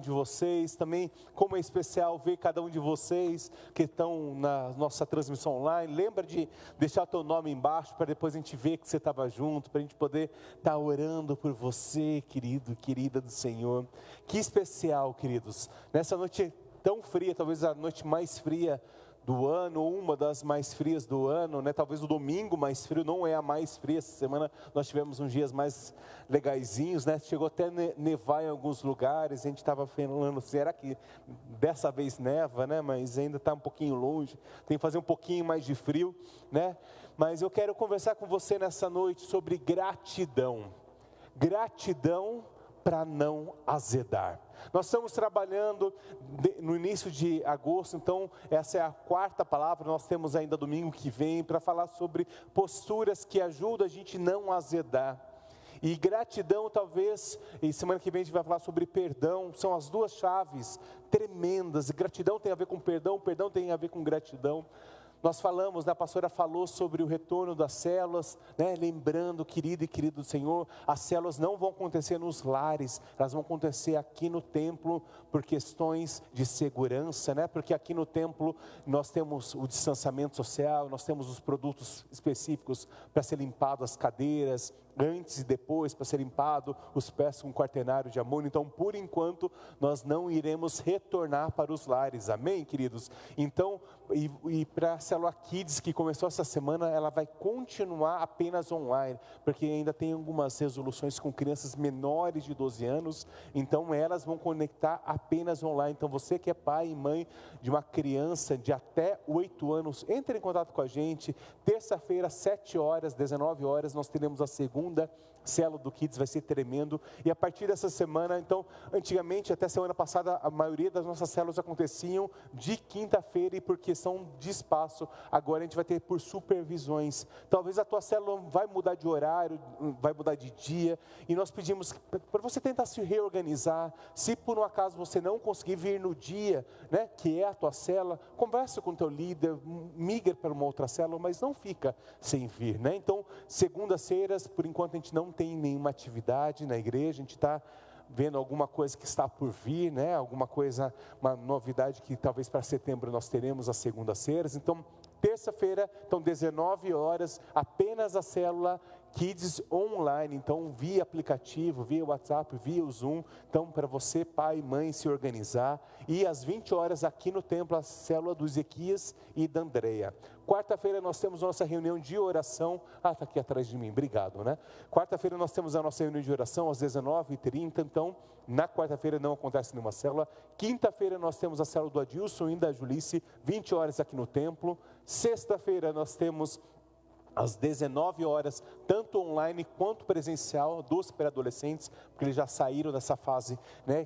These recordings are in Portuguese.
de vocês, também como é especial ver cada um de vocês que estão na nossa transmissão online. Lembra de deixar o teu nome embaixo para depois a gente ver que você estava junto, para a gente poder estar orando por você, querido, querida do Senhor. Que especial, queridos, nessa noite tão fria, talvez a noite mais fria do ano, ou uma das mais frias do ano, né? Talvez o domingo mais frio, não é a mais fria. Essa semana nós tivemos uns dias mais legaizinhos, né? Chegou até a nevar em alguns lugares, a gente estava falando, será que dessa vez neva, né? Mas ainda está um pouquinho longe, tem que fazer um pouquinho mais de frio, né? Mas eu quero conversar com você nessa noite sobre gratidão. Gratidão para não azedar. Nós estamos trabalhando no início de agosto, então essa é a quarta palavra. Nós temos ainda domingo que vem para falar sobre posturas que ajudam a gente não azedar. E gratidão, talvez, e semana que vem a gente vai falar sobre perdão, são as duas chaves tremendas. Gratidão tem a ver com perdão, perdão tem a ver com gratidão. Nós falamos, a pastora falou sobre o retorno das células, né? Lembrando, querido e querido do Senhor, as células não vão acontecer nos lares, elas vão acontecer aqui no templo, por questões de segurança, né? Porque aqui no templo nós temos o distanciamento social, nós temos os produtos específicos para ser limpado as cadeiras, antes e depois para ser limpado os pés com quaternário de amônio. Então, por enquanto, nós não iremos retornar para os lares, amém, queridos? Então, e para a Célula Kids, que começou essa semana, ela vai continuar apenas online, porque ainda tem algumas resoluções com crianças menores de 12 anos, então elas vão conectar apenas online. Então, você que é pai e mãe de uma criança de até 8 anos, entre em contato com a gente. Terça-feira, 7 horas, 19 horas, nós teremos a segunda célula do Kids, vai ser tremendo. E a partir dessa semana, então, antigamente, até semana passada, a maioria das nossas células aconteciam de quinta-feira, e por questão de espaço, agora a gente vai ter por supervisões. Talvez a tua célula vai mudar de horário, vai mudar de dia, e nós pedimos para você tentar se reorganizar. Se por um acaso você não conseguir vir no dia, né, que é a tua célula, conversa com o teu líder, migra para uma outra célula, mas não fica sem vir, né? Então, segundas-feiras, por enquanto a gente não tem nenhuma atividade na igreja, a gente está vendo alguma coisa que está por vir, né? Alguma coisa, uma novidade que talvez para setembro nós teremos as segundas-feiras. Então, terça-feira, então 19 horas, apenas a célula Kids online, então via aplicativo, via WhatsApp, via o Zoom. Então, para você, pai e mãe, se organizar. E às 20 horas aqui no templo, a célula do Ezequias e da Andreia. Quarta-feira nós temos nossa reunião de oração. Está aqui atrás de mim, obrigado, né? Quarta-feira nós temos a nossa reunião de oração às 19h30. Então, na quarta-feira não acontece nenhuma célula. Quinta-feira nós temos a célula do Adilson e da Julice, 20 horas aqui no templo. Sexta-feira nós temos às 19 horas, tanto online quanto presencial, dos pré-adolescentes, porque eles já saíram dessa fase, né,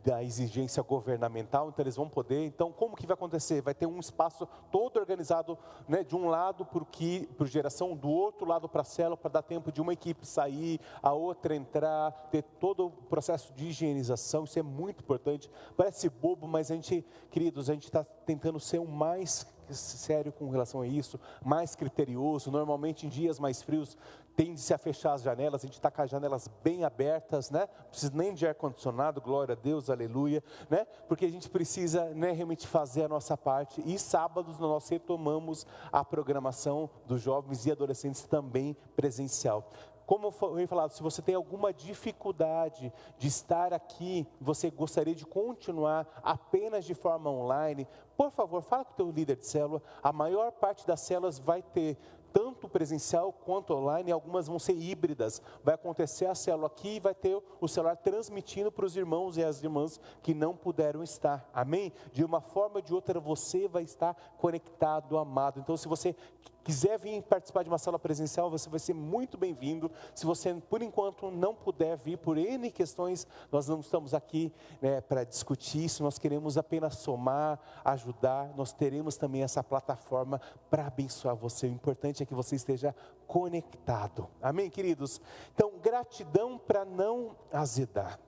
da exigência governamental, então eles vão poder. Então, como que vai acontecer? Vai ter um espaço todo organizado, né, de um lado para geração, do outro lado para a célula, para dar tempo de uma equipe sair, a outra entrar, ter todo o processo de higienização. Isso é muito importante. Parece bobo, mas a gente, queridos, a gente está tentando ser o mais sério com relação a isso, mais criterioso. Normalmente em dias mais frios tende-se a fechar as janelas, a gente está com as janelas bem abertas, né? Não precisa nem de ar-condicionado, glória a Deus, aleluia, né? Porque a gente precisa, né, realmente fazer a nossa parte. E sábados nós retomamos a programação dos jovens e adolescentes também presencial. Como foi falado, se você tem alguma dificuldade de estar aqui, você gostaria de continuar apenas de forma online, por favor, fala com o teu líder de célula. A maior parte das células vai ter tanto presencial quanto online, e algumas vão ser híbridas. Vai acontecer a célula aqui e vai ter o celular transmitindo para os irmãos e as irmãs que não puderam estar. Amém? De uma forma ou de outra você vai estar conectado, amado. Então, se você quiser vir participar de uma célula presencial, você vai ser muito bem-vindo. Se você, por enquanto, não puder vir por N questões, nós não estamos aqui, né, para discutir isso, nós queremos apenas somar, ajudar. Nós teremos também essa plataforma para abençoar você. O importante é que você esteja conectado. Amém, queridos? Então, gratidão para não azedar.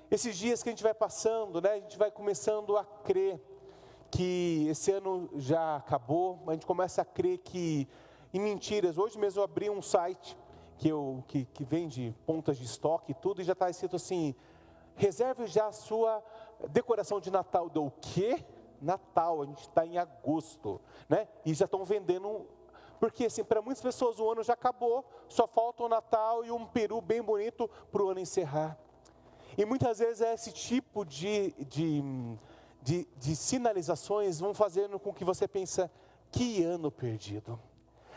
Esses dias que a gente vai passando, né, a gente vai começando a crer que esse ano já acabou, a gente começa a crer que em mentiras. Hoje mesmo eu abri um site que vende pontas de estoque e tudo, e já está escrito assim: reserve já a sua decoração de Natal. O quê? Natal, a gente está em agosto, né? E já estão vendendo, porque assim, para muitas pessoas o ano já acabou, só falta o Natal e um peru bem bonito para o ano encerrar. E muitas vezes esse tipo de sinalizações vão fazendo com que você pense, que ano perdido.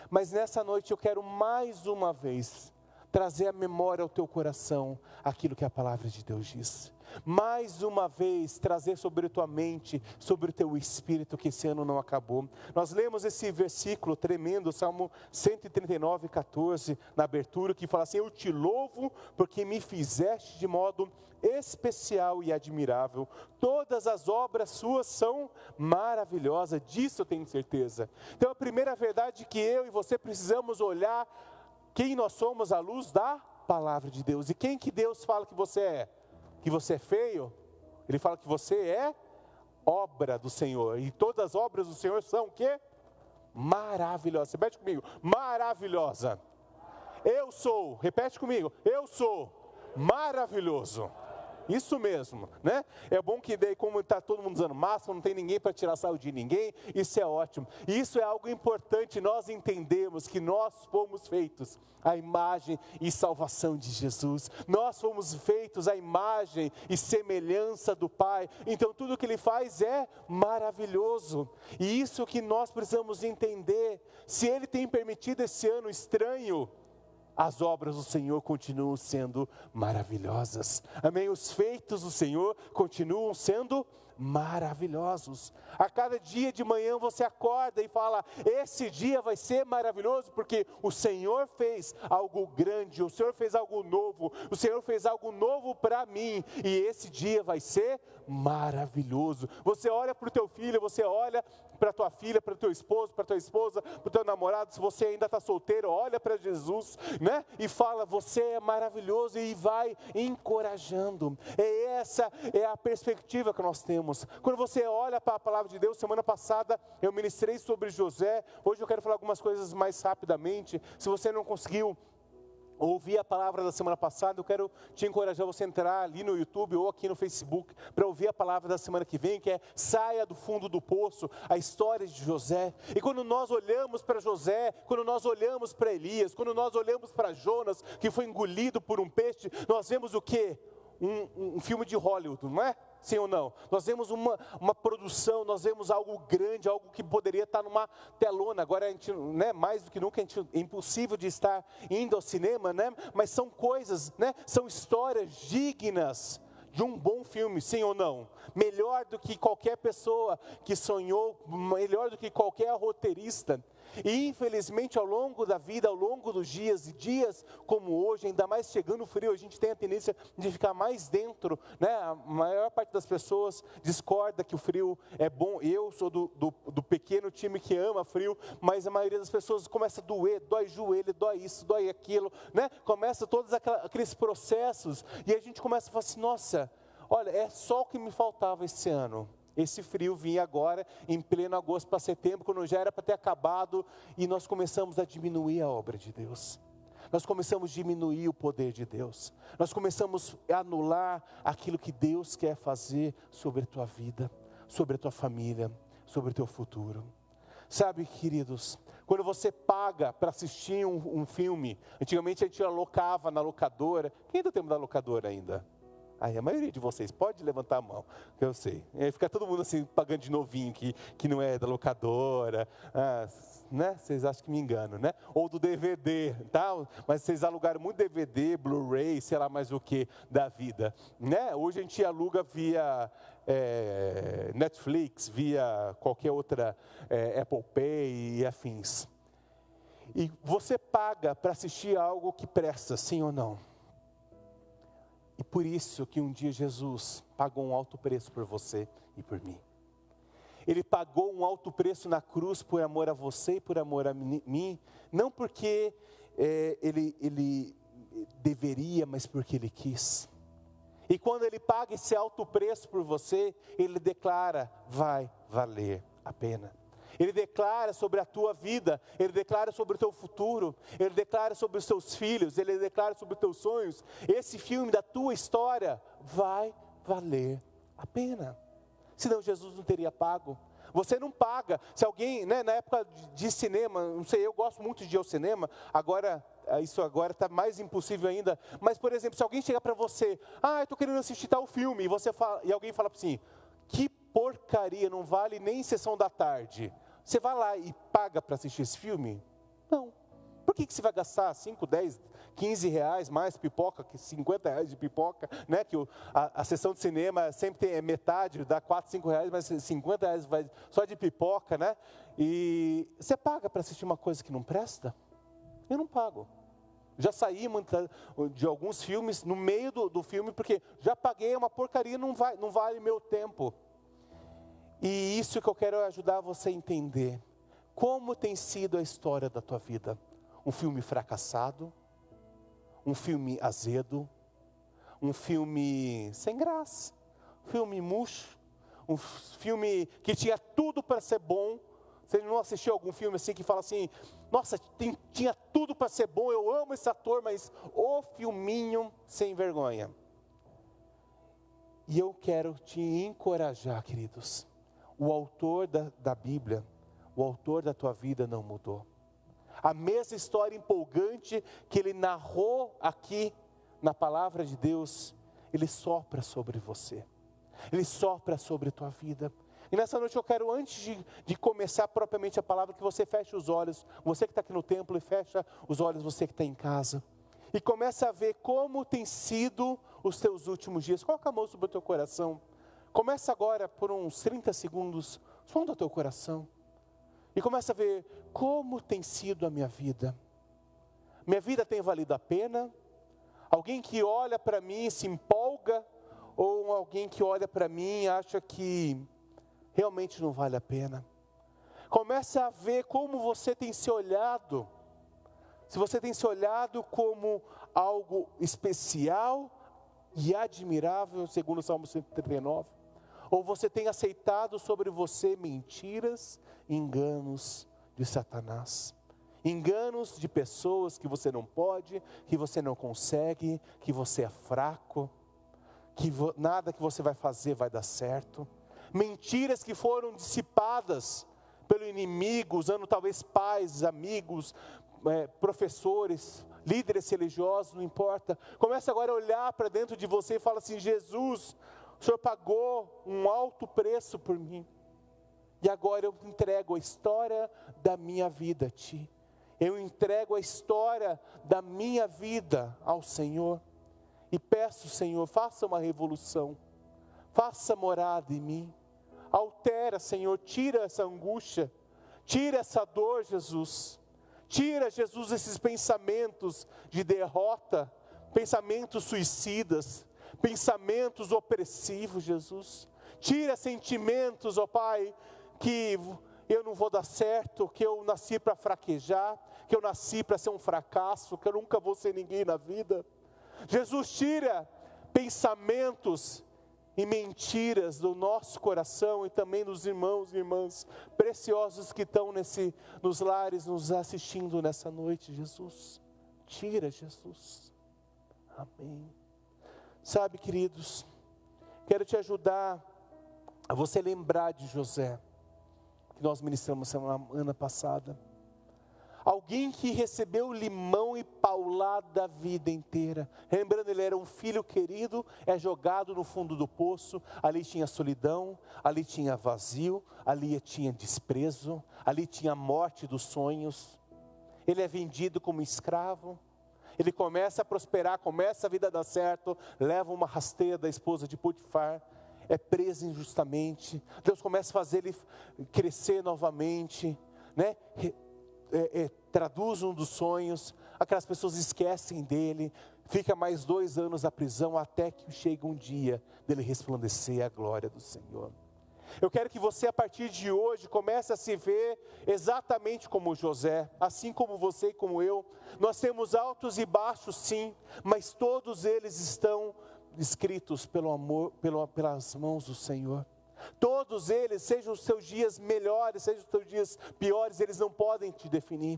Mas nessa noite eu quero mais uma vez trazer à memória ao teu coração aquilo que a palavra de Deus diz. Mais uma vez trazer sobre a tua mente, sobre o teu espírito, que esse ano não acabou. Nós lemos esse versículo tremendo, Salmo 139, 14, na abertura, que fala assim: eu te louvo porque me fizeste de modo especial e admirável. Todas as obras suas são maravilhosas, disso eu tenho certeza. Então a primeira verdade que eu e você precisamos olhar quem nós somos à luz da palavra de Deus. E quem que Deus fala que você é? Que você é feio? Ele fala que você é obra do Senhor. E todas as obras do Senhor são o quê? Maravilhosas. Repete comigo. Maravilhosa. Eu sou, repete comigo. Eu sou maravilhoso. Isso mesmo, né? É bom que daí, como está todo mundo usando máscara, não tem ninguém para tirar sarro de ninguém, isso é ótimo. E isso é algo importante, nós entendemos que nós fomos feitos à imagem e salvação de Jesus. Nós fomos feitos à imagem e semelhança do Pai. Então tudo que Ele faz é maravilhoso. E isso que nós precisamos entender. Se Ele tem permitido esse ano estranho, as obras do Senhor continuam sendo maravilhosas. Amém? Os feitos do Senhor continuam sendo maravilhosos. A cada dia de manhã você acorda e fala: esse dia vai ser maravilhoso, porque o Senhor fez algo grande, o Senhor fez algo novo, o Senhor fez algo novo para mim, e esse dia vai ser maravilhoso. Você olha para o teu filho, você olha para a tua filha, para o teu esposo, para a tua esposa, para o teu namorado, se você ainda está solteiro, olha para Jesus, né? E fala: você é maravilhoso, e vai encorajando. Essa é a perspectiva que nós temos. Quando você olha para a palavra de Deus, semana passada eu ministrei sobre José, hoje eu quero falar algumas coisas mais rapidamente. Se você não conseguiu ouvir a palavra da semana passada, eu quero te encorajar a você entrar ali no YouTube ou aqui no Facebook para ouvir a palavra da semana que vem, que é Saia do Fundo do Poço, a história de José. E quando nós olhamos para José, quando nós olhamos para Elias, quando nós olhamos para Jonas, que foi engolido por um peixe, nós vemos o quê? Um filme de Hollywood, não é? Sim ou não? Nós vemos uma produção, nós vemos algo grande, algo que poderia estar numa telona. Agora a gente, né, mais do que nunca, é impossível de estar indo ao cinema, né? Mas são coisas, né? São histórias dignas de um bom filme, sim ou não? Melhor do que qualquer pessoa que sonhou, melhor do que qualquer roteirista. E infelizmente ao longo da vida, ao longo dos dias, e dias como hoje, ainda mais chegando o frio, a gente tem a tendência de ficar mais dentro, né? A maior parte das pessoas discorda que o frio é bom. Eu sou do pequeno time que ama frio, mas a maioria das pessoas começa a doer, dói joelho, dói isso, dói aquilo, né? Começa todos aqueles processos, e a gente começa a falar assim: nossa, olha, é só o que me faltava esse ano. Esse frio vinha agora, em pleno agosto para setembro, quando já era para ter acabado, e nós começamos a diminuir a obra de Deus. Nós começamos a diminuir o poder de Deus. Nós começamos a anular aquilo que Deus quer fazer sobre a tua vida, sobre a tua família, sobre o teu futuro. Sabe, queridos, quando você paga para assistir um filme, antigamente a gente alocava na locadora. Quem ainda tem da locadora ainda? Aí a maioria de vocês pode levantar a mão, que eu sei. E aí fica todo mundo assim, pagando de novinho, que não é da locadora, né? Vocês acham que me engano, né? Ou do DVD, tá? Mas vocês alugaram muito DVD, Blu-ray, sei lá mais o que da vida, né? Hoje a gente aluga via Netflix, via qualquer outra Apple Pay e afins. E você paga para assistir algo que presta, sim ou não? E por isso que um dia Jesus pagou um alto preço por você e por mim. Ele pagou um alto preço na cruz por amor a você e por amor a mim. Não porque ele deveria, mas porque Ele quis. E quando Ele paga esse alto preço por você, Ele declara: vai valer a pena. Ele declara sobre a tua vida, Ele declara sobre o teu futuro, Ele declara sobre os teus filhos, Ele declara sobre os teus sonhos. Esse filme da tua história vai valer a pena. Senão Jesus não teria pago. Você não paga. Se alguém, né, na época de cinema, não sei, eu gosto muito de ir ao cinema, agora, isso agora está mais impossível ainda. Mas, por exemplo, se alguém chegar para você, eu estou querendo assistir tal filme, e alguém fala assim, que porcaria, não vale nem sessão da tarde. Você vai lá e paga para assistir esse filme? Não. Por que você vai gastar 5, 10, 15 reais mais pipoca, que 50 reais de pipoca, né? Que a sessão de cinema sempre tem metade, dá 4, 5 reais, mas 50 reais vai só de pipoca, né? E você paga para assistir uma coisa que não presta? Eu não pago. Já saí de alguns filmes no meio do filme, porque já paguei uma porcaria, não vale meu tempo. E isso que eu quero ajudar você a entender. Como tem sido a história da tua vida? Um filme fracassado? Um filme azedo? Um filme sem graça? Um filme murcho? Um filme que tinha tudo para ser bom? Você não assistiu algum filme assim que fala assim, nossa, tinha tudo para ser bom, eu amo esse ator, mas o filminho sem vergonha. E eu quero te encorajar, queridos. O autor da Bíblia, o autor da tua vida não mudou. A mesma história empolgante que ele narrou aqui na palavra de Deus, ele sopra sobre você. Ele sopra sobre a tua vida. E nessa noite eu quero, antes de começar propriamente a palavra, que você feche os olhos. Você que está aqui no templo, e fecha os olhos, você que está em casa. E começa a ver como tem sido os teus últimos dias. Coloca a mão sobre o teu coração. Começa agora por uns 30 segundos, sonda o teu coração. E começa a ver como tem sido a minha vida. Minha vida tem valido a pena? Alguém que olha para mim e se empolga? Ou alguém que olha para mim e acha que realmente não vale a pena? Começa a ver como você tem se olhado. Se você tem se olhado como algo especial e admirável, segundo o Salmo 139. Ou você tem aceitado sobre você mentiras, enganos de Satanás. Enganos de pessoas que você não pode, que você não consegue, que você é fraco, que nada que você vai fazer vai dar certo. Mentiras que foram dissipadas pelo inimigo, usando talvez pais, amigos, professores, líderes religiosos, não importa. Começa agora a olhar para dentro de você e fala assim, Jesus, o Senhor pagou um alto preço por mim. E agora eu entrego a história da minha vida a Ti. Eu entrego a história da minha vida ao Senhor. E peço, Senhor, faça uma revolução. Faça morada em mim. Altera, Senhor, tira essa angústia. Tira essa dor, Jesus. Tira, Jesus, esses pensamentos de derrota. Pensamentos suicidas. Pensamentos opressivos, Jesus. Tira sentimentos, ó Pai, que eu não vou dar certo, que eu nasci para fraquejar, que eu nasci para ser um fracasso, que eu nunca vou ser ninguém na vida. Jesus, tira pensamentos e mentiras do nosso coração e também dos irmãos e irmãs preciosos que estão nos lares nos assistindo nessa noite, Jesus. Tira, Jesus. Amém. Sabe, queridos, quero te ajudar a você lembrar de José, que nós ministramos semana passada. Alguém que recebeu limão e paulada a vida inteira. Lembrando, ele era um filho querido, é jogado no fundo do poço. Ali tinha solidão, ali tinha vazio, ali tinha desprezo, ali tinha a morte dos sonhos. Ele é vendido como escravo. Ele começa a prosperar, começa a vida a dar certo, leva uma rasteira da esposa de Potifar, é preso injustamente. Deus começa a fazer ele crescer novamente, né? Traduz um dos sonhos, aquelas pessoas esquecem dele, fica mais 2 anos na prisão, até que chega um dia dele resplandecer a glória do Senhor. Eu quero que você, a partir de hoje, comece a se ver exatamente como José, assim como você e como eu. Nós temos altos e baixos, sim, mas todos eles estão escritos pelo amor, pelas mãos do Senhor. Todos eles, sejam os seus dias melhores, sejam os seus dias piores, eles não podem te definir.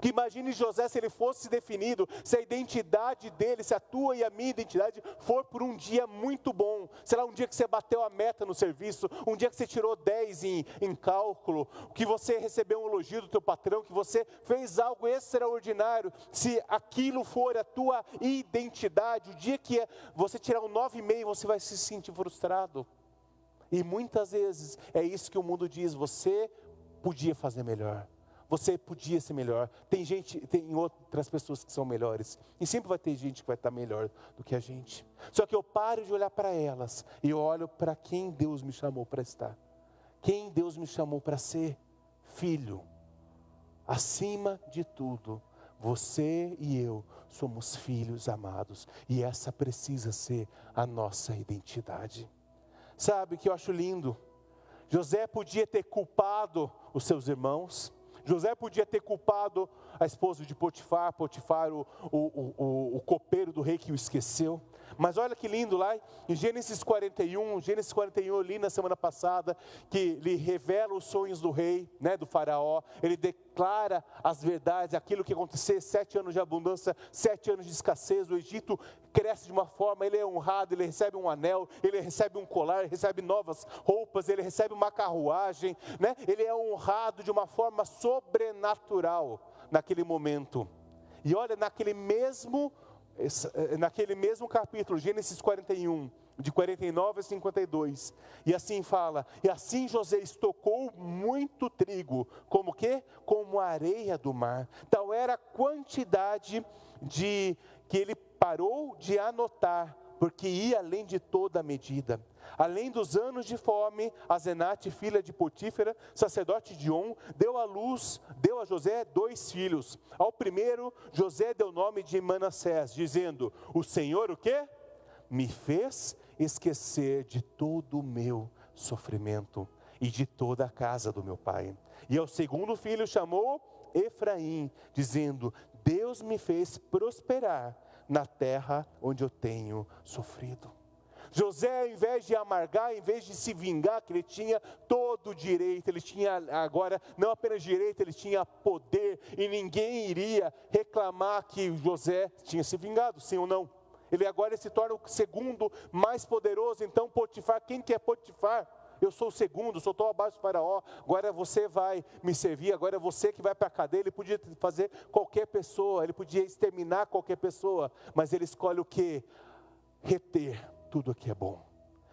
Que imagine José se ele fosse definido, se a identidade dele, se a tua e a minha identidade for por um dia muito bom. Será um dia que você bateu a meta no serviço, um dia que você tirou 10 em cálculo, que você recebeu um elogio do teu patrão, que você fez algo extraordinário. Se aquilo for a tua identidade, o dia que você tirar um 9,5, você vai se sentir frustrado. E muitas vezes é isso que o mundo diz, você podia fazer melhor. Você podia ser melhor. Tem outras pessoas que são melhores. E sempre vai ter gente que vai estar melhor do que a gente. Só que eu paro de olhar para elas e eu olho para quem Deus me chamou para estar. Quem Deus me chamou para ser filho. Acima de tudo, você e eu somos filhos amados. E essa precisa ser a nossa identidade. Sabe o que eu acho lindo? José podia ter culpado os seus irmãos. José podia ter culpado a esposa de Potifar, o copeiro do rei que o esqueceu. Mas olha que lindo lá em Gênesis 41 eu li na semana passada, que lhe revela os sonhos do rei, do faraó. Ele declara as verdades, aquilo que acontecer, 7 anos de abundância, 7 anos de escassez. O Egito cresce de uma forma, ele é honrado, ele recebe um anel, ele recebe um colar, ele recebe novas roupas, ele recebe uma carruagem, ele é honrado de uma forma sobrenatural naquele momento. E olha, naquele mesmo capítulo, Gênesis 41, de 49 a 52, e assim fala: e assim José estocou muito trigo, como quê? Como a areia do mar. Tal era a quantidade que ele parou de anotar, porque ia além de toda a medida. Além dos anos de fome, Asenate, filha de Potífera, sacerdote de On, deu a José 2 filhos. Ao primeiro, José deu o nome de Manassés, dizendo: o Senhor o quê? Me fez esquecer de todo o meu sofrimento e de toda a casa do meu pai. E ao segundo filho chamou Efraim, dizendo: Deus me fez prosperar na terra onde eu tenho sofrido. José, ao invés de amargar, ao invés de se vingar, que ele tinha todo o direito, ele tinha agora, não apenas direito, ele tinha poder, e ninguém iria reclamar que José tinha se vingado, sim ou não? Ele agora se torna o segundo mais poderoso. Então Potifar, quem que é Potifar? Eu sou o segundo, só estou abaixo do faraó, agora você vai me servir, agora é você que vai para a cadeia. Ele podia fazer qualquer pessoa, ele podia exterminar qualquer pessoa, mas ele escolhe o quê? Reter tudo o que é bom.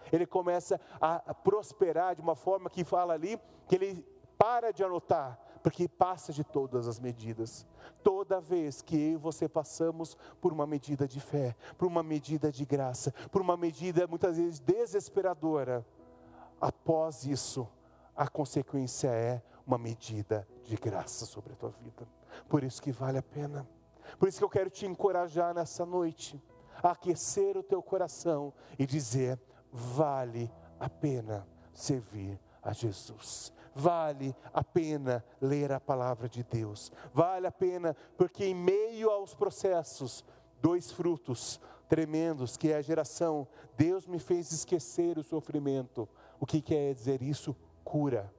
Ele começa a prosperar de uma forma que fala ali, que ele para de anotar, porque passa de todas as medidas. Toda vez que eu e você passamos por uma medida de fé, por uma medida de graça, por uma medida muitas vezes desesperadora, após isso, a consequência é uma medida de graça sobre a tua vida. Por isso que vale a pena. Por isso que eu quero te encorajar nessa noite, a aquecer o teu coração e dizer: vale a pena servir a Jesus. Vale a pena ler a palavra de Deus. Vale a pena, porque em meio aos processos, 2 frutos tremendos, que é a geração, Deus me fez esquecer o sofrimento. O que quer dizer isso? Cura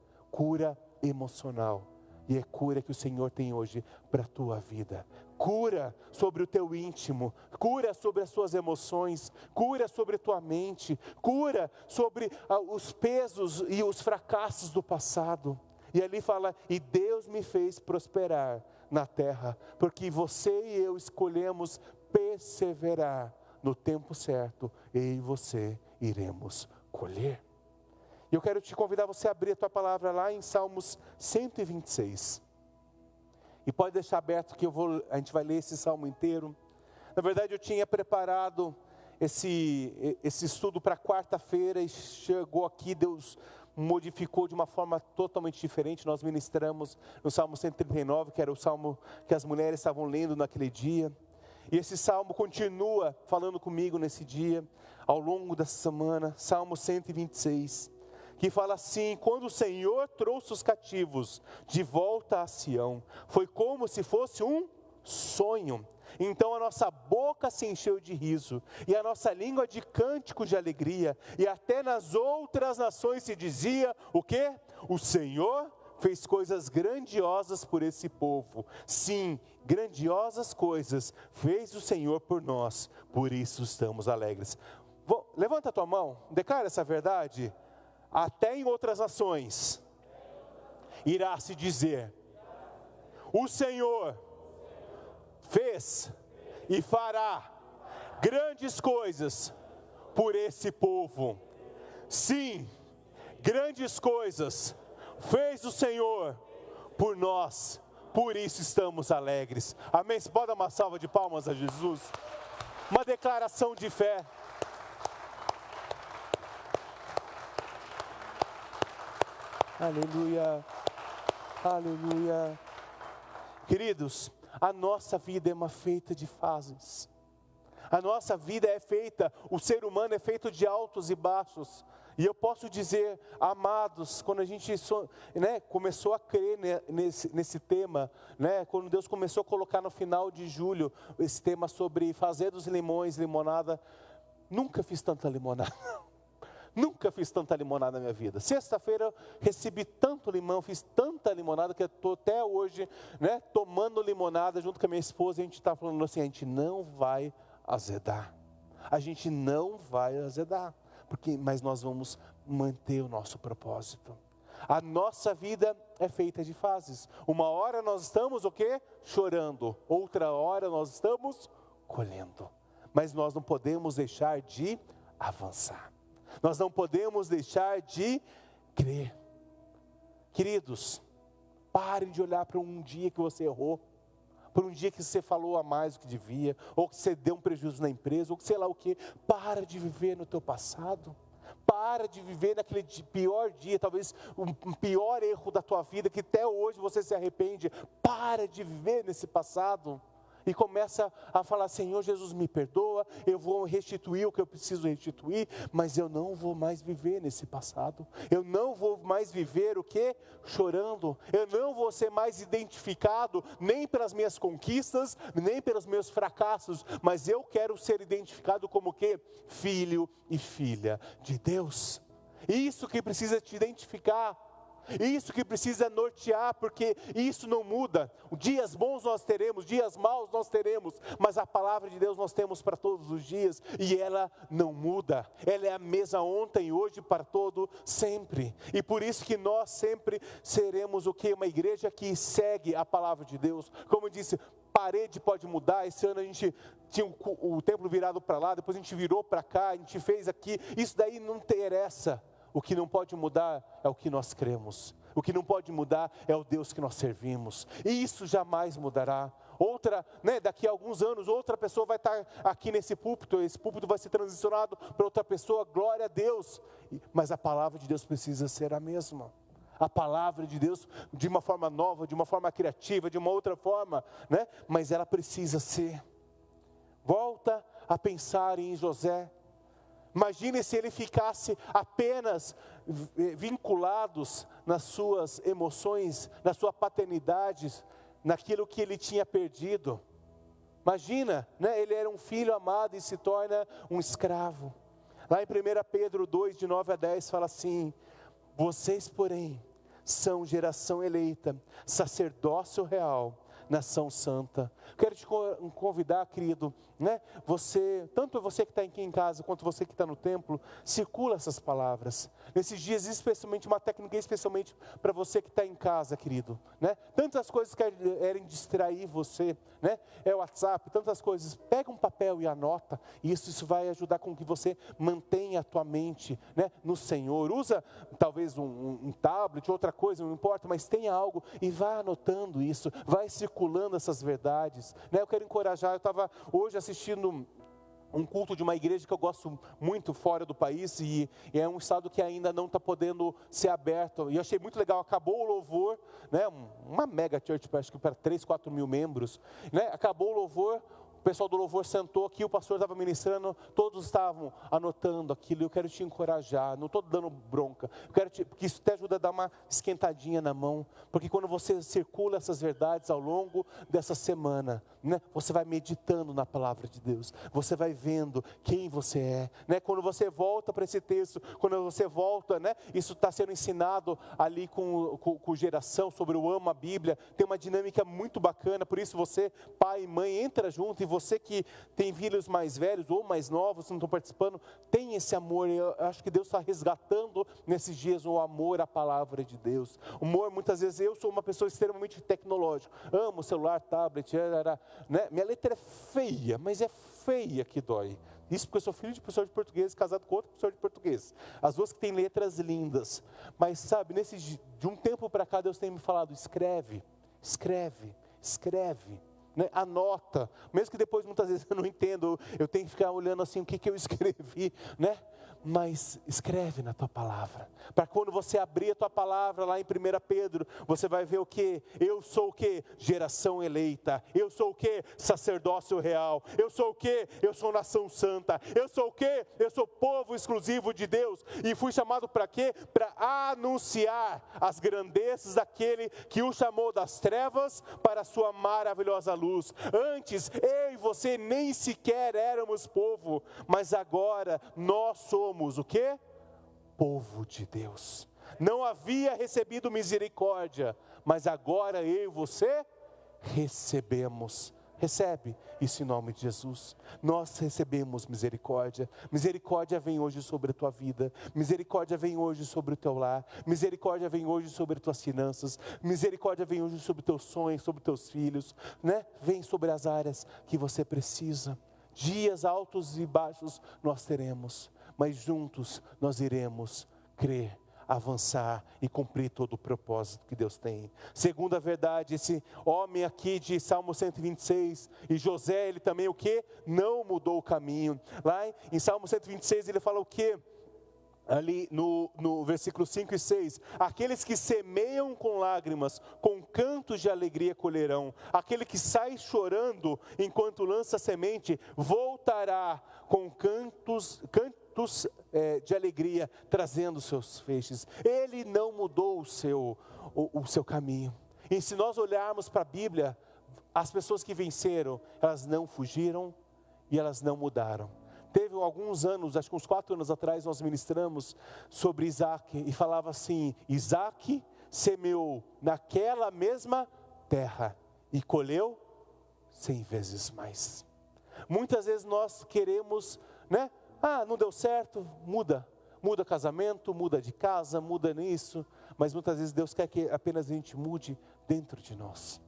emocional. E é cura que o Senhor tem hoje para a tua vida. Cura sobre o teu íntimo, cura sobre as suas emoções, cura sobre a tua mente, cura sobre os pesos e os fracassos do passado. E ali fala: e Deus me fez prosperar na terra, porque você e eu escolhemos perseverar no tempo certo, eu e você iremos colher. E eu quero te convidar a você a abrir a tua palavra lá em Salmos 126. E pode deixar aberto que a gente vai ler esse salmo inteiro. Na verdade eu tinha preparado esse estudo para quarta-feira e chegou aqui, Deus modificou de uma forma totalmente diferente. Nós ministramos no Salmo 139, que era o salmo que as mulheres estavam lendo naquele dia. E esse salmo continua falando comigo nesse dia, ao longo dessa semana, Salmo 126. Que fala assim: quando o Senhor trouxe os cativos de volta a Sião, foi como se fosse um sonho. Então a nossa boca se encheu de riso, e a nossa língua de cânticos de alegria, e até nas outras nações se dizia o quê? O Senhor fez coisas grandiosas por esse povo. Sim, grandiosas coisas fez o Senhor por nós, por isso estamos alegres. Levanta a tua mão, declara essa verdade. Até em outras nações irá se dizer: o Senhor fez e fará grandes coisas por esse povo. Sim, grandes coisas fez o Senhor por nós, por isso estamos alegres. Amém? Você pode dar uma salva de palmas a Jesus? Uma declaração de fé. Aleluia, aleluia. Queridos, a nossa vida é uma feita de fases. A nossa vida é feita, o ser humano é feito de altos e baixos. E eu posso dizer, amados, quando a gente começou a crer nesse tema, quando Deus começou a colocar no final de julho esse tema sobre fazer dos limões limonada, nunca fiz tanta limonada. Nunca fiz tanta limonada na minha vida. Sexta-feira eu recebi tanto limão, fiz tanta limonada que eu estou até hoje tomando limonada junto com a minha esposa. E a gente está falando assim, a gente não vai azedar. A gente não vai azedar. Mas nós vamos manter o nosso propósito. A nossa vida é feita de fases. Uma hora nós estamos o quê? Chorando. Outra hora nós estamos colhendo. Mas nós não podemos deixar de avançar. Nós não podemos deixar de crer. Queridos, parem de olhar para um dia que você errou, para um dia que você falou a mais do que devia, ou que você deu um prejuízo na empresa, ou que sei lá o que. Para de viver no teu passado. Para de viver naquele pior dia, talvez um pior erro da tua vida, que até hoje você se arrepende. Para de viver nesse passado. E começa a falar, Senhor Jesus, me perdoa, eu vou restituir o que eu preciso restituir, mas eu não vou mais viver nesse passado. Eu não vou mais viver o quê? Chorando. Eu não vou ser mais identificado nem pelas minhas conquistas, nem pelos meus fracassos, mas eu quero ser identificado como o quê? Filho e filha de Deus. Isso que precisa te identificar. Isso que precisa nortear, porque isso não muda. Dias bons nós teremos, dias maus nós teremos, mas a palavra de Deus nós temos para todos os dias, e ela não muda. Ela é a mesma ontem, hoje, para todo sempre. E por isso que nós sempre seremos o quê? Uma igreja que segue a palavra de Deus. Como eu disse, parede pode mudar. Esse ano a gente tinha o templo virado para lá, depois a gente virou para cá, a gente fez aqui. Isso daí não interessa. O que não pode mudar é o que nós cremos. O que não pode mudar é o Deus que nós servimos. E isso jamais mudará. Daqui a alguns anos, outra pessoa vai estar aqui nesse púlpito. Esse púlpito vai ser transicionado para outra pessoa. Glória a Deus. Mas a palavra de Deus precisa ser a mesma. A palavra de Deus de uma forma nova, de uma forma criativa, de uma outra forma. Mas ela precisa ser. Volta a pensar em José. Imagine se ele ficasse apenas vinculados nas suas emoções, na sua paternidade, naquilo que ele tinha perdido. Imagina, ele era um filho amado e se torna um escravo. Lá em 1 Pedro 2, de 9 a 10, fala assim: vocês, porém, são geração eleita, sacerdócio real, nação santa. Quero te convidar, querido, tanto você que está aqui em casa, quanto você que está no templo, circula essas palavras. Nesses dias, especialmente uma técnica, especialmente para você que está em casa, querido. Tantas coisas que querem distrair você, é o WhatsApp, tantas coisas. Pega um papel e anota, e isso vai ajudar com que você mantenha a tua mente, no Senhor. Usa talvez um tablet, outra coisa, não importa, mas tenha algo e vá anotando isso, vai circulando essas verdades. Eu quero encorajar, eu estava hoje assistindo um culto de uma igreja que eu gosto muito fora do país, e é um estado que ainda não está podendo ser aberto, e eu achei muito legal. Acabou o louvor, uma mega church, acho que para 3, 4 mil membros, acabou o louvor, o pessoal do louvor sentou aqui, o pastor estava ministrando, todos estavam anotando aquilo. Eu quero te encorajar, não estou dando bronca, porque isso te ajuda a dar uma esquentadinha na mão, porque quando você circula essas verdades ao longo dessa semana, né, você vai meditando na palavra de Deus, você vai vendo quem você é, né, quando você volta para esse texto, quando você volta, né, isso está sendo ensinado ali com geração, sobre o Amo a Bíblia, tem uma dinâmica muito bacana. Por isso você, pai e mãe, entra junto, e você que tem filhos mais velhos ou mais novos, não estão participando, tem esse amor. Eu acho que Deus está resgatando nesses dias o amor à palavra de Deus. O amor, muitas vezes, eu sou uma pessoa extremamente tecnológica, amo celular, tablet, né? Minha letra é feia, mas é feia que dói. Isso porque eu sou filho de professor de português, casado com outro professor de português. As duas que têm letras lindas. Mas sabe, de um tempo para cá, Deus tem me falado: escreve, escreve, escreve, né? Anota. Mesmo que depois muitas vezes eu não entendo, eu tenho que ficar olhando assim, o que eu escrevi, né? Mas escreve na tua palavra, para quando você abrir a tua palavra lá em 1 Pedro, você vai ver o que? Eu sou o que? Geração eleita. Eu sou o que? Sacerdócio real. Eu sou o que? Eu sou nação santa. Eu sou o que? Eu sou povo exclusivo de Deus. E fui chamado para quê? Para anunciar as grandezas daquele que o chamou das trevas para a sua maravilhosa luz. Antes, eu e você nem sequer éramos povo, mas agora nós somos o quê? Povo de Deus. Não havia recebido misericórdia, mas agora eu e você recebemos. Recebe isso em nome de Jesus. Nós recebemos misericórdia. Misericórdia vem hoje sobre a tua vida. Misericórdia vem hoje sobre o teu lar. Misericórdia vem hoje sobre tuas finanças. Misericórdia vem hoje sobre teus sonhos, sobre teus filhos, né? Vem sobre as áreas que você precisa. Dias altos e baixos nós teremos, mas juntos nós iremos crer, avançar e cumprir todo o propósito que Deus tem. Segunda verdade, esse homem aqui de Salmo 126, e José, ele também o que? Não mudou o caminho. Lá em Salmo 126 ele fala o que? Ali no versículo 5 e 6, aqueles que semeiam com lágrimas, com cantos de alegria colherão. Aquele que sai chorando enquanto lança semente, voltará com cantos de alegria, trazendo seus feixes. Ele não mudou o seu caminho. E se nós olharmos para a Bíblia, as pessoas que venceram, elas não fugiram e elas não mudaram. Teve alguns anos, acho que uns 4 anos atrás, nós ministramos sobre Isaac, e falava assim: Isaac semeou naquela mesma terra e colheu 100 vezes mais. Muitas vezes nós queremos, né? Não deu certo, muda casamento, muda de casa, muda nisso, mas muitas vezes Deus quer que apenas a gente mude dentro de nós.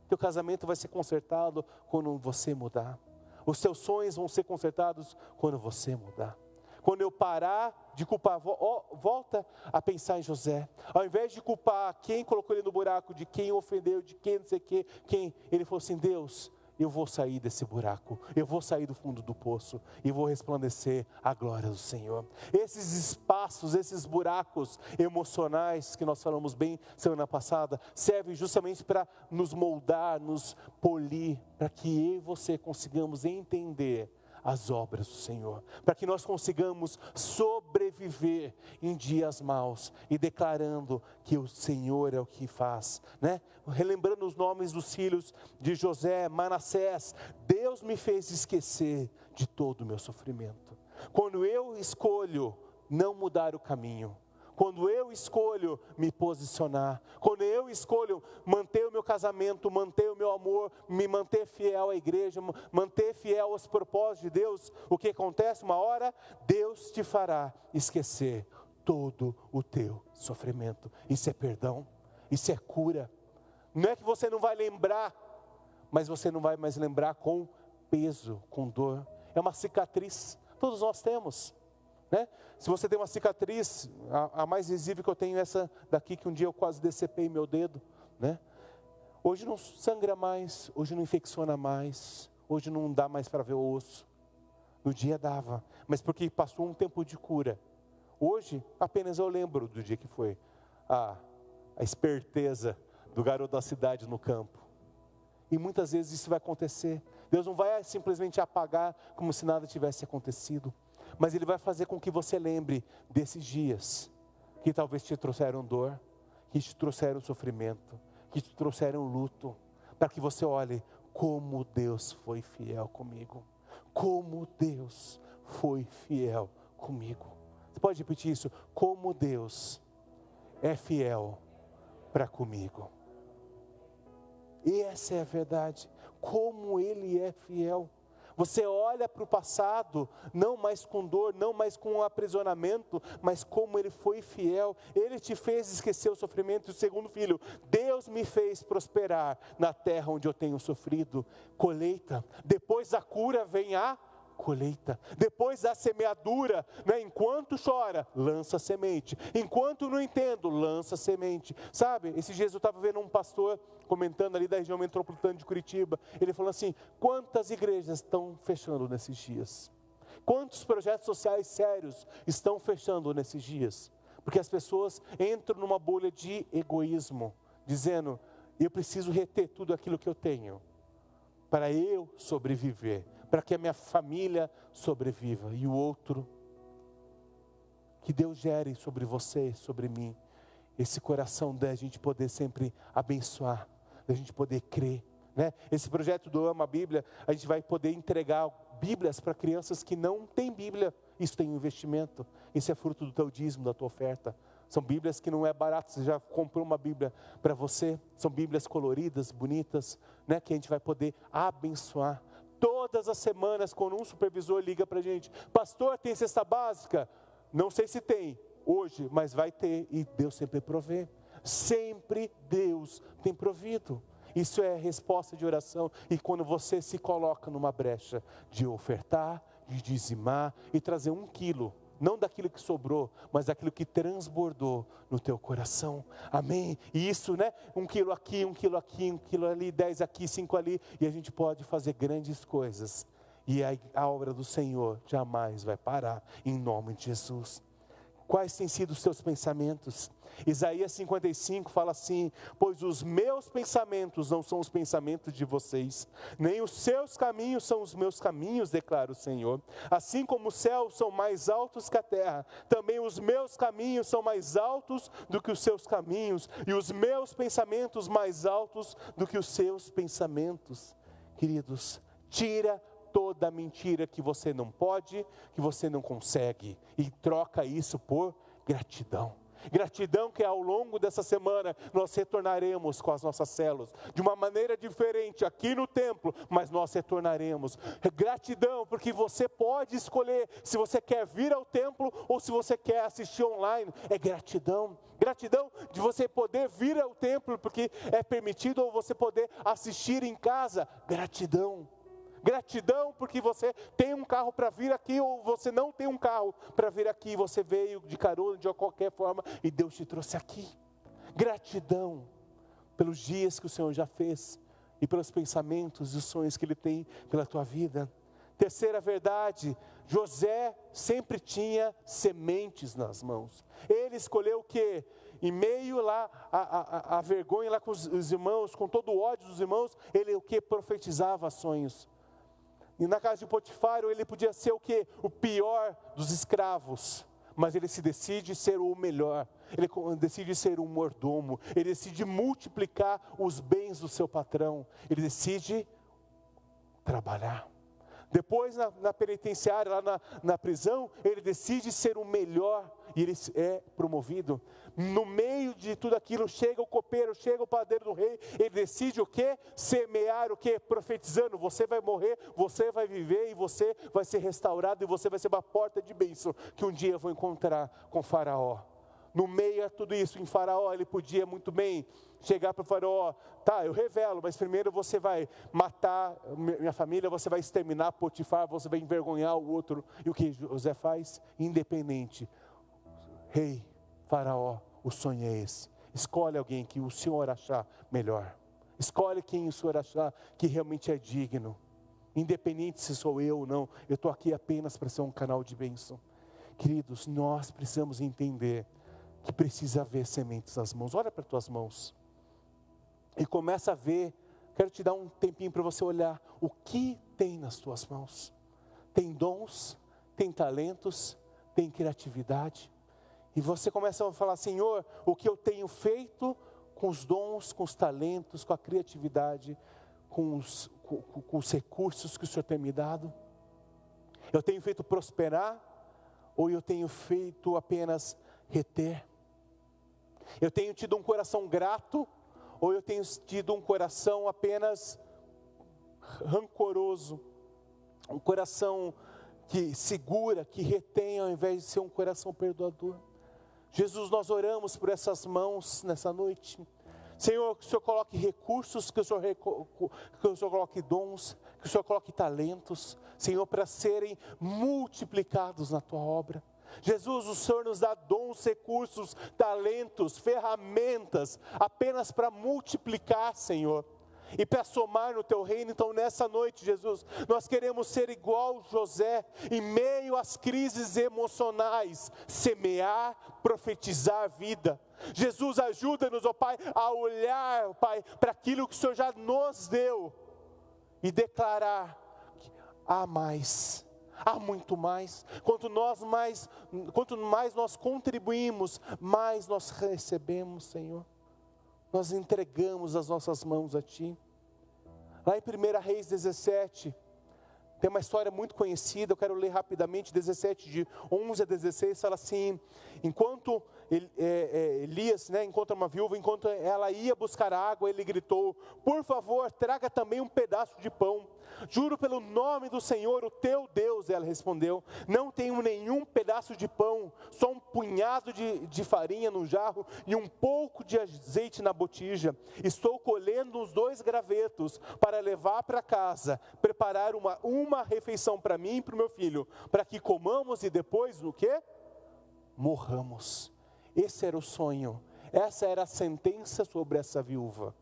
Teu casamento vai ser consertado quando você mudar. Os seus sonhos vão ser consertados quando você mudar. Quando eu parar de culpar, volta a pensar em José. Ao invés de culpar quem colocou ele no buraco, de quem ofendeu, de quem não sei o que, ele falou assim: Deus, eu vou sair desse buraco, eu vou sair do fundo do poço e vou resplandecer a glória do Senhor. Esses espaços, esses buracos emocionais que nós falamos bem semana passada, servem justamente para nos moldar, nos polir, para que eu e você consigamos entender as obras do Senhor, para que nós consigamos sobreviver em dias maus e declarando que o Senhor é o que faz, né? Relembrando os nomes dos filhos de José, Manassés, Deus me fez esquecer de todo o meu sofrimento. Quando eu escolho não mudar o caminho, quando eu escolho me posicionar, quando eu escolho manter o meu casamento, manter o meu amor, me manter fiel à igreja, manter fiel aos propósitos de Deus, o que acontece? Uma hora, Deus te fará esquecer todo o teu sofrimento. Isso é perdão, isso é cura. Não é que você não vai lembrar, mas você não vai mais lembrar com peso, com dor. É uma cicatriz, todos nós temos. Né? Se você tem uma cicatriz, a mais visível que eu tenho é essa daqui, que um dia eu quase decepei meu dedo, né? Hoje não sangra mais, hoje não infecciona mais, hoje não dá mais para ver o osso. No dia dava, mas porque passou um tempo de cura. Hoje apenas eu lembro do dia que foi a esperteza do garoto da cidade no campo. E muitas vezes isso vai acontecer. Deus não vai simplesmente apagar como se nada tivesse acontecido, mas Ele vai fazer com que você lembre desses dias que talvez te trouxeram dor, que te trouxeram sofrimento, que te trouxeram luto, para que você olhe como Deus foi fiel comigo. Como Deus foi fiel comigo. Você pode repetir isso? Como Deus é fiel para comigo. E essa é a verdade. Como Ele é fiel. Você olha para o passado, não mais com dor, não mais com um aprisionamento, mas como Ele foi fiel. Ele te fez esquecer o sofrimento. E o segundo filho, Deus me fez prosperar na terra onde eu tenho sofrido. Colheita. Depois da cura vem a colheita. Depois da semeadura, né? Enquanto chora, lança semente. Enquanto não entendo, lança semente. Sabe, esses dias eu estava vendo um pastor comentando ali da região metropolitana de Curitiba. Ele falou assim: quantas igrejas estão fechando nesses dias? Quantos projetos sociais sérios estão fechando nesses dias? Porque as pessoas entram numa bolha de egoísmo, dizendo: eu preciso reter tudo aquilo que eu tenho para eu sobreviver, para que a minha família sobreviva. E o outro, que Deus gere sobre você, sobre mim, esse coração da gente poder sempre abençoar, da gente poder crer, né? Esse projeto do Ama a Bíblia, a gente vai poder entregar Bíblias para crianças que não têm Bíblia. Isso tem um investimento, isso é fruto do teu dízimo, da tua oferta. São Bíblias que não é barato, você já comprou uma Bíblia para você. São Bíblias coloridas, bonitas, né? Que a gente vai poder abençoar. Todas as semanas, quando um supervisor liga para a gente: pastor, tem cesta básica? Não sei se tem hoje, mas vai ter, e Deus sempre provê. Sempre Deus tem provido. Isso é resposta de oração. E quando você se coloca numa brecha de ofertar, de dizimar e trazer 1 quilo, não daquilo que sobrou, mas daquilo que transbordou no teu coração. Amém? E isso, né? 1 quilo aqui, 1 quilo aqui, 1 quilo ali, 10 aqui, 5 ali. E a gente pode fazer grandes coisas. E a obra do Senhor jamais vai parar, em nome de Jesus. Quais têm sido os seus pensamentos? Isaías 55 fala assim: pois os meus pensamentos não são os pensamentos de vocês, nem os seus caminhos são os meus caminhos, declara o Senhor. Assim como os céus são mais altos que a terra, também os meus caminhos são mais altos do que os seus caminhos, e os meus pensamentos mais altos do que os seus pensamentos. Queridos, tira toda mentira que você não pode, que você não consegue, e troca isso por gratidão. Gratidão que ao longo dessa semana nós retornaremos com as nossas células, de uma maneira diferente aqui no templo, mas nós retornaremos. Gratidão porque você pode escolher se você quer vir ao templo ou se você quer assistir online. É gratidão. Gratidão de você poder vir ao templo porque é permitido, ou você poder assistir em casa. Gratidão. Gratidão porque você tem um carro para vir aqui, ou você não tem um carro para vir aqui, você veio de carona, de qualquer forma, e Deus te trouxe aqui. Gratidão pelos dias que o Senhor já fez, e pelos pensamentos e os sonhos que Ele tem pela tua vida. Terceira verdade, José sempre tinha sementes nas mãos. Ele escolheu o quê? Em meio lá a vergonha lá com os irmãos, com todo o ódio dos irmãos, ele o que? Profetizava sonhos. E na casa de Potifar, ele podia ser o quê? O pior dos escravos. Mas ele se decide ser o melhor. Ele decide ser um mordomo. Ele decide multiplicar os bens do seu patrão. Ele decide trabalhar. Depois na penitenciária, lá na prisão, ele decide ser o melhor e ele é promovido. No meio de tudo aquilo, chega o copeiro, chega o padeiro do rei, ele decide o quê? Semear o quê? Profetizando: você vai morrer, você vai viver e você vai ser restaurado e você vai ser uma porta de bênção que um dia eu vou encontrar com Faraó. No meio a tudo isso, em Faraó, ele podia muito bem chegar para o Faraó: tá, eu revelo, mas primeiro você vai matar minha família, você vai exterminar Potifar, você vai envergonhar o outro. E o que José faz? Independente. Rei, Faraó, o sonho é esse. Escolhe alguém que o Senhor achar melhor. Escolhe quem o Senhor achar que realmente é digno. Independente se sou eu ou não, eu estou aqui apenas para ser um canal de bênção. Queridos, nós precisamos entender que precisa haver sementes nas mãos. Olha para as tuas mãos e começa a ver quero te dar um tempinho para você olhar o que tem nas tuas mãos. Tem dons, tem talentos, tem criatividade. E você começa a falar: Senhor, o que eu tenho feito com os dons, com os talentos, com a criatividade, com os recursos que o Senhor tem me dado? Eu tenho feito prosperar ou eu tenho feito apenas reter? Eu tenho tido um coração grato ou eu tenho tido um coração apenas rancoroso? Um coração que segura, que retém, ao invés de ser um coração perdoador. Jesus, nós oramos por essas mãos nessa noite. Senhor, que o Senhor coloque recursos, que o Senhor coloque dons, que o Senhor coloque talentos, Senhor, para serem multiplicados na Tua obra. Jesus, o Senhor nos dá dons, recursos, talentos, ferramentas, apenas para multiplicar, Senhor, e para somar no Teu reino. Então nessa noite, Jesus, nós queremos ser igual José, em meio às crises emocionais, semear, profetizar a vida. Jesus, ajuda-nos, ó Pai, a olhar, ó Pai, para aquilo que o Senhor já nos deu, e declarar que há mais, há muito mais. Quanto mais nós contribuímos, mais nós recebemos, Senhor. Nós entregamos as nossas mãos a Ti. Lá em 1 Reis 17, tem uma história muito conhecida, eu quero ler rapidamente, 17, de 11 a 16, fala assim: enquanto Elias, encontra uma viúva, enquanto ela ia buscar água, ele gritou: por favor, traga também um pedaço de pão. Juro pelo nome do Senhor, o teu Deus. Ela respondeu: não tenho nenhum pedaço de pão, só um punhado de farinha no jarro e um pouco de azeite na botija. Estou colhendo os 2 gravetos para levar para casa, preparar uma refeição para mim e para o meu filho, para que comamos e depois, o quê? Morramos. Esse era o sonho, essa era a sentença sobre essa viúva.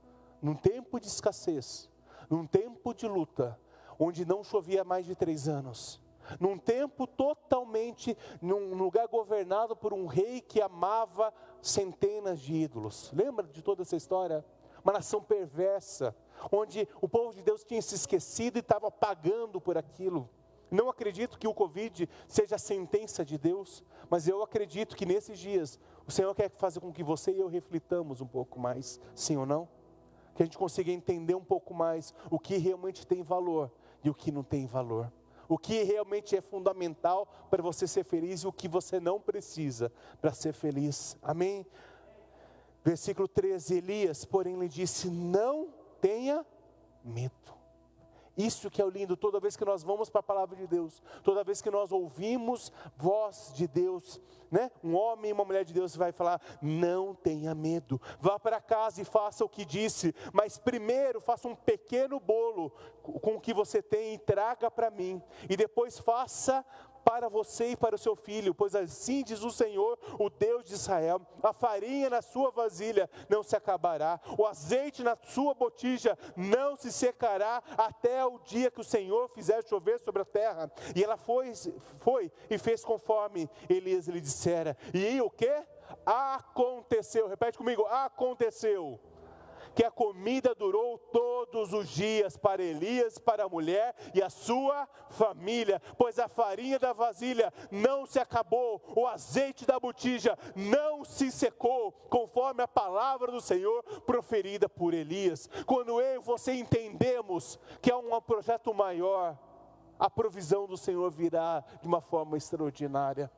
Num tempo de escassez, num tempo de luta, onde não chovia há mais de 3 anos, num tempo totalmente, num lugar governado por um rei que amava centenas de ídolos. Lembra de toda essa história? Uma nação perversa, onde o povo de Deus tinha se esquecido e estava pagando por aquilo. Não acredito que o Covid seja a sentença de Deus, mas eu acredito que nesses dias o Senhor quer fazer com que você e eu reflitamos um pouco mais, sim ou não? Que a gente consiga entender um pouco mais o que realmente tem valor e o que não tem valor. O que realmente é fundamental para você ser feliz e o que você não precisa para ser feliz. Amém? Versículo 13, Elias, porém, lhe disse: não tenha medo. Isso que é o lindo, toda vez que nós vamos para a palavra de Deus, toda vez que nós ouvimos voz de Deus, um homem e uma mulher de Deus vai falar: não tenha medo, vá para casa e faça o que disse, mas primeiro faça um pequeno bolo com o que você tem e traga para mim, e depois faça para você e para o seu filho, pois assim diz o Senhor, o Deus de Israel: a farinha na sua vasilha não se acabará, o azeite na sua botija não se secará, até o dia que o Senhor fizer chover sobre a terra. E ela foi e fez conforme Elias lhe dissera. E o que? Aconteceu, repete comigo: aconteceu que a comida durou todos os dias para Elias, para a mulher e a sua família, pois a farinha da vasilha não se acabou, o azeite da botija não se secou, conforme a palavra do Senhor proferida por Elias. Quando eu e você entendemos que é um projeto maior, a provisão do Senhor virá de uma forma extraordinária.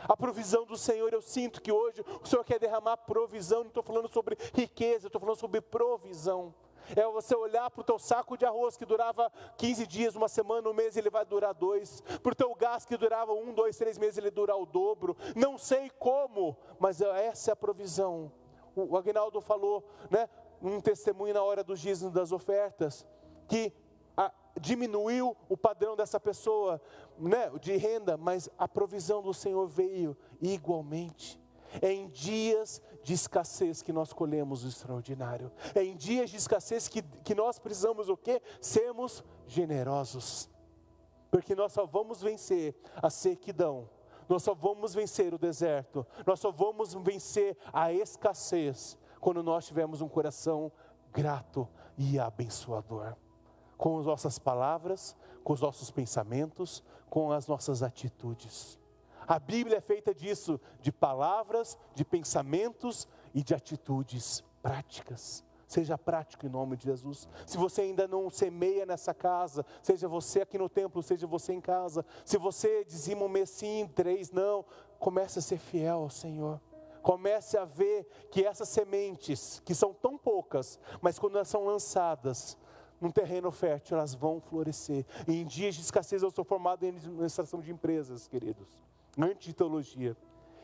A provisão do Senhor, eu sinto que hoje o Senhor quer derramar provisão. Não estou falando sobre riqueza, estou falando sobre provisão. É você olhar para o teu saco de arroz que durava 15 dias, uma semana, um mês, ele vai durar 2. Para o teu gás que durava 1, 2, 3 meses, ele durar o dobro. Não sei como, mas essa é a provisão. O Aguinaldo falou, um testemunho na hora dos dízimos das ofertas, que diminuiu o padrão dessa pessoa, de renda, mas a provisão do Senhor veio igualmente. É em dias de escassez que nós colhemos o extraordinário. É em dias de escassez que nós precisamos o quê? Sermos generosos. Porque nós só vamos vencer a sequidão, nós só vamos vencer o deserto, nós só vamos vencer a escassez quando nós tivermos um coração grato, e abençoador. Com as nossas palavras, com os nossos pensamentos, com as nossas atitudes. A Bíblia é feita disso, de palavras, de pensamentos e de atitudes práticas. Seja prático em nome de Jesus. Se você ainda não semeia nessa casa, seja você aqui no templo, seja você em casa. Se você dizima um mês sim, 3 não, comece a ser fiel ao Senhor. Comece a ver que essas sementes, que são tão poucas, mas quando elas são lançadas num terreno fértil, elas vão florescer. E em dias de escassez, eu sou formado em administração de empresas, queridos, antes de teologia.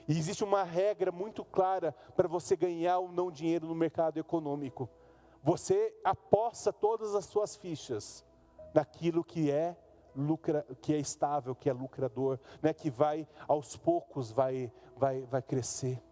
E existe uma regra muito clara para você ganhar ou não dinheiro no mercado econômico. Você aposta todas as suas fichas naquilo que é estável, que é lucrador, né? Que vai aos poucos vai crescer.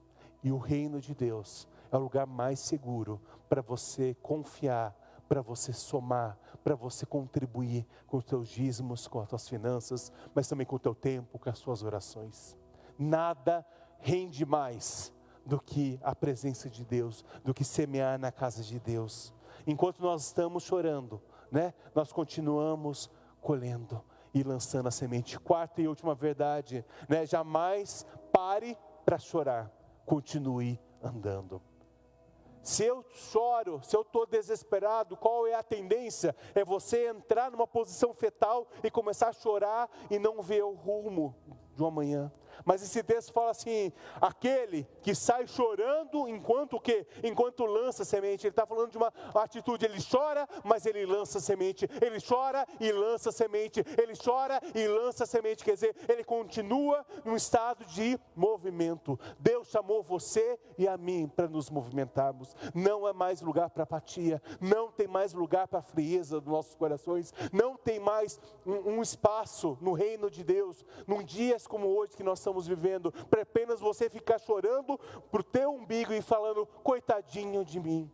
E o reino de Deus é o lugar mais seguro para você confiar, para você somar, para você contribuir com os teus dízimos, com as tuas finanças, mas também com o teu tempo, com as suas orações. Nada rende mais do que a presença de Deus, do que semear na casa de Deus. Enquanto nós estamos chorando, né, nós continuamos colhendo e lançando a semente. Quarta e última verdade, né, jamais pare para chorar, continue andando. Se eu choro, se eu estou desesperado, qual é a tendência? É você entrar numa posição fetal e começar a chorar e não ver o rumo de um amanhã. Mas esse texto fala assim, aquele que sai chorando enquanto o quê? Enquanto lança semente. Ele está falando de uma atitude, ele chora, mas ele lança semente. Ele chora e lança semente. Ele chora e lança semente. Quer dizer, ele continua num estado de movimento. Deus chamou você e a mim para nos movimentarmos. Não é mais lugar para apatia. Não tem mais lugar para a frieza dos nossos corações. Não tem mais um espaço no reino de Deus. Num dias como hoje que nós estamos vivendo, para apenas você ficar chorando para o teu umbigo e falando, coitadinho de mim.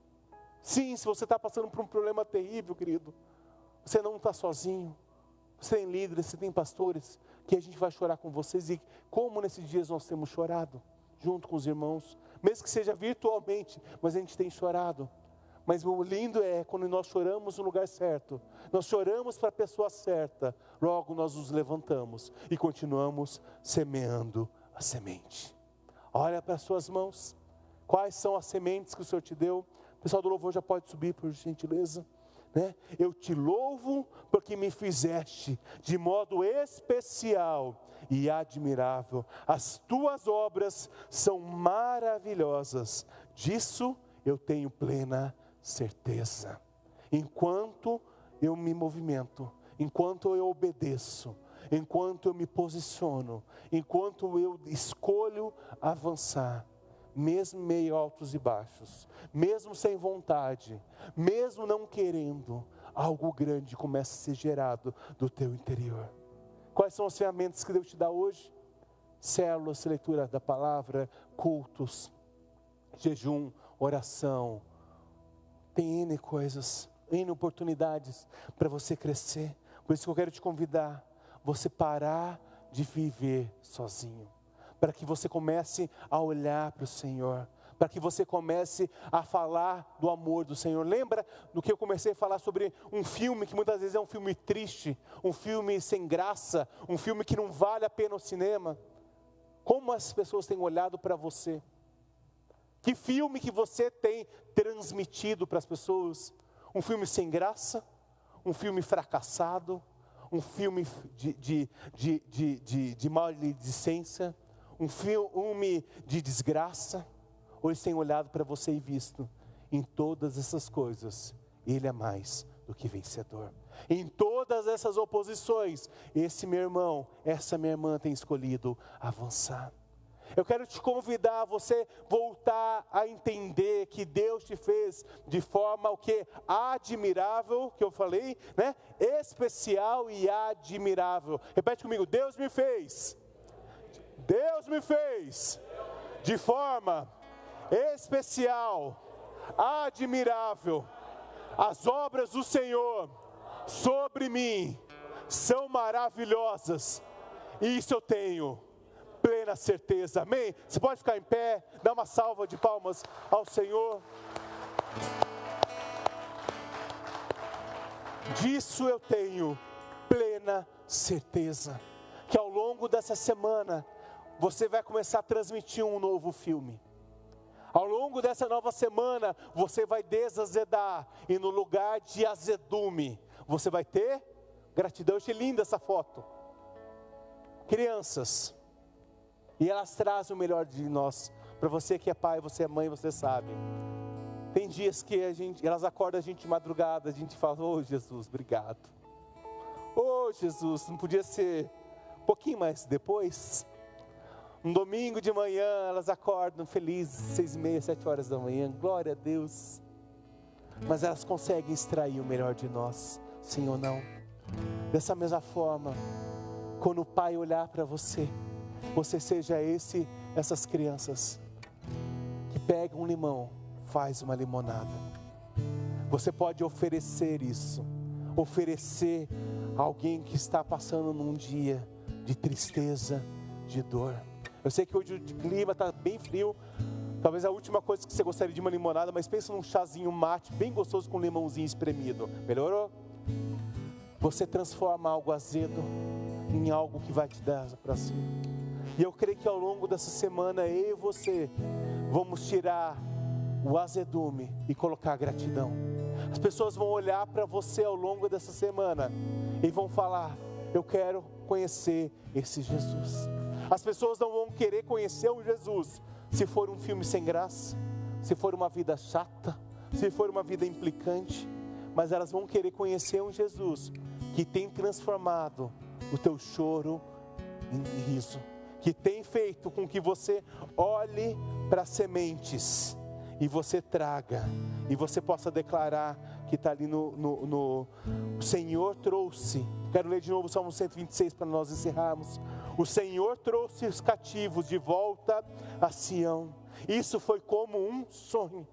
Sim, se você está passando por um problema terrível, querido, você não está sozinho. Você tem líderes, você tem pastores, que a gente vai chorar com vocês. E como nesses dias nós temos chorado, junto com os irmãos, mesmo que seja virtualmente, mas a gente tem chorado. Mas o lindo é quando nós choramos no lugar certo, nós choramos para a pessoa certa, logo nós nos levantamos e continuamos semeando a semente. Olha para as suas mãos, quais são as sementes que o Senhor te deu? O pessoal do louvor já pode subir, por gentileza. Né? Eu te louvo porque me fizeste de modo especial e admirável. As tuas obras são maravilhosas, disso eu tenho plena certeza. Enquanto eu me movimento, enquanto eu obedeço, enquanto eu me posiciono, enquanto eu escolho avançar, mesmo em meio a altos e baixos, mesmo sem vontade, mesmo não querendo, algo grande começa a ser gerado do teu interior. Quais são as ferramentas que Deus te dá hoje? Células, leitura da palavra, cultos, jejum, oração. Tem N coisas, N oportunidades para você crescer. Por isso que eu quero te convidar, você parar de viver sozinho. Para que você comece a olhar para o Senhor. Para que você comece a falar do amor do Senhor. Lembra do que eu comecei a falar sobre um filme que muitas vezes é um filme triste, um filme sem graça, um filme que não vale a pena o cinema? Como as pessoas têm olhado para você? Que filme que você tem transmitido para as pessoas? Um filme sem graça? Um filme fracassado? Um filme de maledicência? Um filme de desgraça? Ou eles têm olhado para você e visto, em todas essas coisas, Ele é mais do que vencedor. Em todas essas oposições, esse meu irmão, essa minha irmã tem escolhido avançar. Eu quero te convidar a você voltar a entender que Deus te fez de forma o que? Admirável, que eu falei, né? Especial e admirável. Repete comigo, Deus me fez de forma especial, admirável. As obras do Senhor sobre mim são maravilhosas, e isso eu tenho plena certeza, amém? Você pode ficar em pé, dar uma salva de palmas ao Senhor. Disso eu tenho plena certeza, que ao longo dessa semana, você vai começar a transmitir um novo filme. Ao longo dessa nova semana, você vai desazedar, e no lugar de azedume, você vai ter gratidão. Eu achei linda essa foto. Crianças, e elas trazem o melhor de nós. Para você que é pai, você é mãe, você sabe. Tem dias que elas acordam a gente de madrugada, a gente fala: ô Jesus, obrigado. Ô Jesus, não podia ser um pouquinho mais depois? Um domingo de manhã, elas acordam felizes, 6h30, 7 horas da manhã, glória a Deus. Mas elas conseguem extrair o melhor de nós, sim ou não? Dessa mesma forma, quando o Pai olhar para você, você seja essas crianças que pegam um limão, faz uma limonada. Você pode oferecer isso, oferecer a alguém que está passando num dia de tristeza, de dor. Eu sei que hoje o clima está bem frio, talvez a última coisa que você gostaria de uma limonada, mas pensa num chazinho mate, bem gostoso com limãozinho espremido. Melhorou? Você transforma algo azedo em algo que vai te dar prazer. E eu creio que ao longo dessa semana, eu e você, vamos tirar o azedume e colocar a gratidão. As pessoas vão olhar para você ao longo dessa semana e vão falar: eu quero conhecer esse Jesus. As pessoas não vão querer conhecer um Jesus se for um filme sem graça, se for uma vida chata, se for uma vida implicante, mas elas vão querer conhecer um Jesus que tem transformado o teu choro em riso, que tem feito com que você olhe para as sementes e você traga, e você possa declarar que está ali o Senhor trouxe. Quero ler de novo o Salmo 126 para nós encerrarmos. O Senhor trouxe os cativos de volta a Sião. Isso foi como um sonho.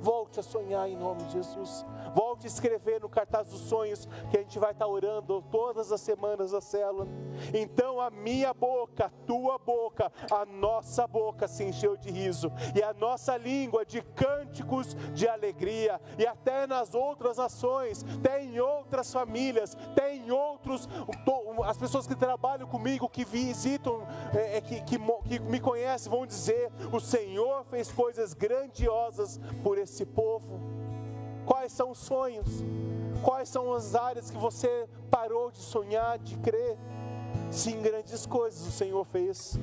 Volte a sonhar em nome de Jesus. Volte a escrever no cartaz dos sonhos, que a gente vai estar orando todas as semanas da célula. Então a minha boca, a tua boca, a nossa boca se encheu de riso, e a nossa língua de cânticos de alegria. E até nas outras nações, tem outras famílias, tem outros, as pessoas que trabalham comigo, que visitam, que me conhecem, vão dizer: o Senhor fez coisas grandiosas por esse povo. Quais são os sonhos? Quais são as áreas que você parou de sonhar, de crer? Sim, grandes coisas o Senhor fez.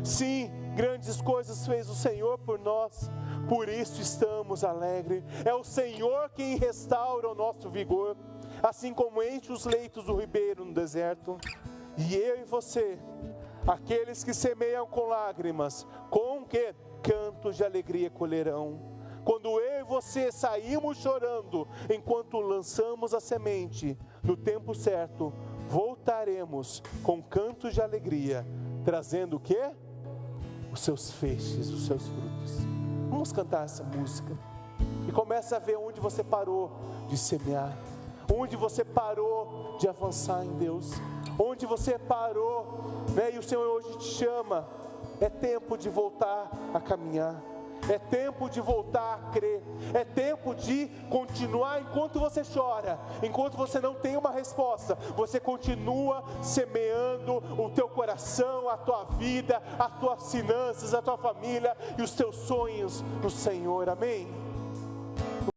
Sim, grandes coisas fez o Senhor por nós. Por isso estamos alegres. É o Senhor quem restaura o nosso vigor, assim como enche os leitos do ribeiro no deserto. E eu e você, aqueles que semeiam com lágrimas, com que cantos de alegria colherão. Quando eu e você saímos chorando, enquanto lançamos a semente, no tempo certo, voltaremos com cantos de alegria, trazendo o quê? Os seus feixes, os seus frutos. Vamos cantar essa música. E começa a ver onde você parou de semear, onde você parou de avançar em Deus, onde você parou, né? E o Senhor hoje te chama. É tempo de voltar a caminhar. É tempo de voltar a crer. É tempo de continuar enquanto você chora, enquanto você não tem uma resposta. Você continua semeando o teu coração, a tua vida, as tuas finanças, a tua família e os teus sonhos no Senhor. Amém?